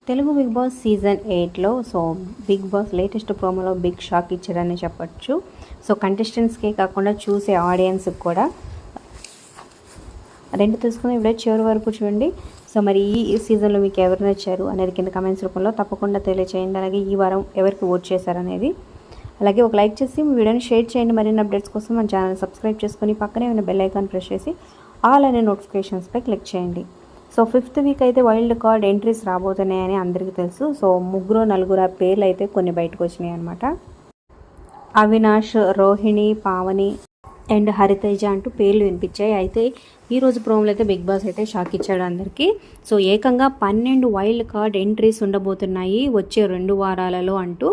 Telugu big boss season 8లో so big boss latest ప్రోమోలో big shock ఇచ్చారని చెప్పొచ్చు. సో కంటెస్టెంట్స్కే కాకుండా చూసే ఆడియన్స్కి కూడా రెండు తెలుసుకుని వీడియో చివరి వరకు చూడండి. సో మరి ఈ సీజన్లో మీకు ఎవరు నచ్చారు అనేది కింద కమెంట్స్ రూపంలో తప్పకుండా తెలియచేయండి. అలాగే ఈ వారం ఎవరికి ఓట్ చేశారనేది, అలాగే ఒక లైక్ చేసి మీ వీడియోని షేర్ చేయండి. మరిన్ని అప్డేట్స్ కోసం మన ఛానల్ సబ్స్క్రైబ్ చేసుకొని పక్కనే ఉన్న బెల్ ఐకాన్ ప్రెస్ చేసి ఆల్ అనే నోటిఫికేషన్స్పై క్లిక్ చేయండి. సో 5th వీక్ అయితే వైల్డ్ కార్డ్ ఎంట్రీస్ రాబోతున్నాయని అందరికీ తెలుసు. సో 3-4 పేర్లు అయితే కొన్ని బయటకు వచ్చినాయి అనమాట. అవినాష్, రోహిణి, పావని అండ్ హరితేజ అంటూ పేర్లు వినిపించాయి. అయితే ఈరోజు ప్రోమోలో అయితే బిగ్ బాస్ అయితే షాక్ ఇచ్చాడు అందరికీ. సో ఏకంగా 12 వైల్డ్ కార్డ్ ఎంట్రీస్ ఉండబోతున్నాయి వచ్చే 2 వారాలలో అంటూ.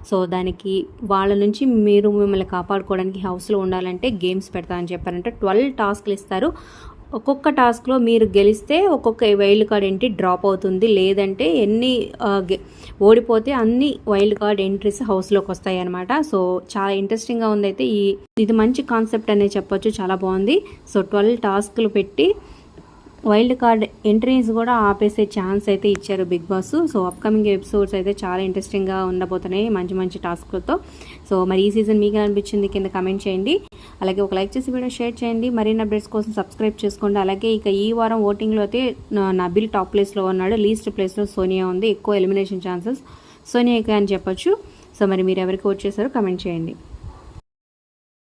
సో దానికి వాళ్ళ నుంచి మీరు మిమ్మల్ని కాపాడుకోవడానికి హౌస్లో ఉండాలంటే గేమ్స్ పెడతా అని చెప్పారంటే 12 టాస్క్లు ఇస్తారు. ఒక్కొక్క టాస్క్లో మీరు గెలిస్తే ఒక్కొక్క వైల్డ్ కార్డ్ ఎంట్రీ డ్రాప్ అవుతుంది, లేదంటే ఎన్ని ఓడిపోతే అన్ని వైల్డ్ కార్డ్ ఎంట్రీస్ హౌస్లోకి వస్తాయి అనమాట. సో చాలా ఇంట్రెస్టింగ్గా ఉంది. అయితే ఇది మంచి కాన్సెప్ట్ అనే చెప్పొచ్చు, చాలా బాగుంది. సో 12 టాస్క్లు పెట్టి వైల్డ్ కార్డ్ ఎంట్రీస్ కూడా ఆపేసే ఛాన్స్ అయితే ఇచ్చారు Bigg Boss. So upcoming episodes అయితే చాలా ఇంట్రెస్టింగ్గా ఉండబోతున్నాయి మంచి మంచి టాస్క్లతో. సో మరి ఈ సీజన్ మీకు అనిపించింది కింద కమెంట్ చేయండి. అలాగే ఒక లైక్ చేసి వీడియో షేర్ చేయండి. మరిన్ని అప్డేట్స్ కోసం సబ్స్క్రైబ్ చేసుకోండి. అలాగే ఇక ఈ వారం ఓటింగ్లో అయితే నబిల్ టాప్ ప్లేస్లో ఉన్నాడు, లీస్ట్ ప్లేస్లో సోనియా ఉంది. ఎక్కువ ఎలిమినేషన్ ఛాన్సెస్ సోనియాకి అని చెప్పొచ్చు. సో మరి మీరు ఎవరికి ఓట్ చేశారో కమెంట్ చేయండి.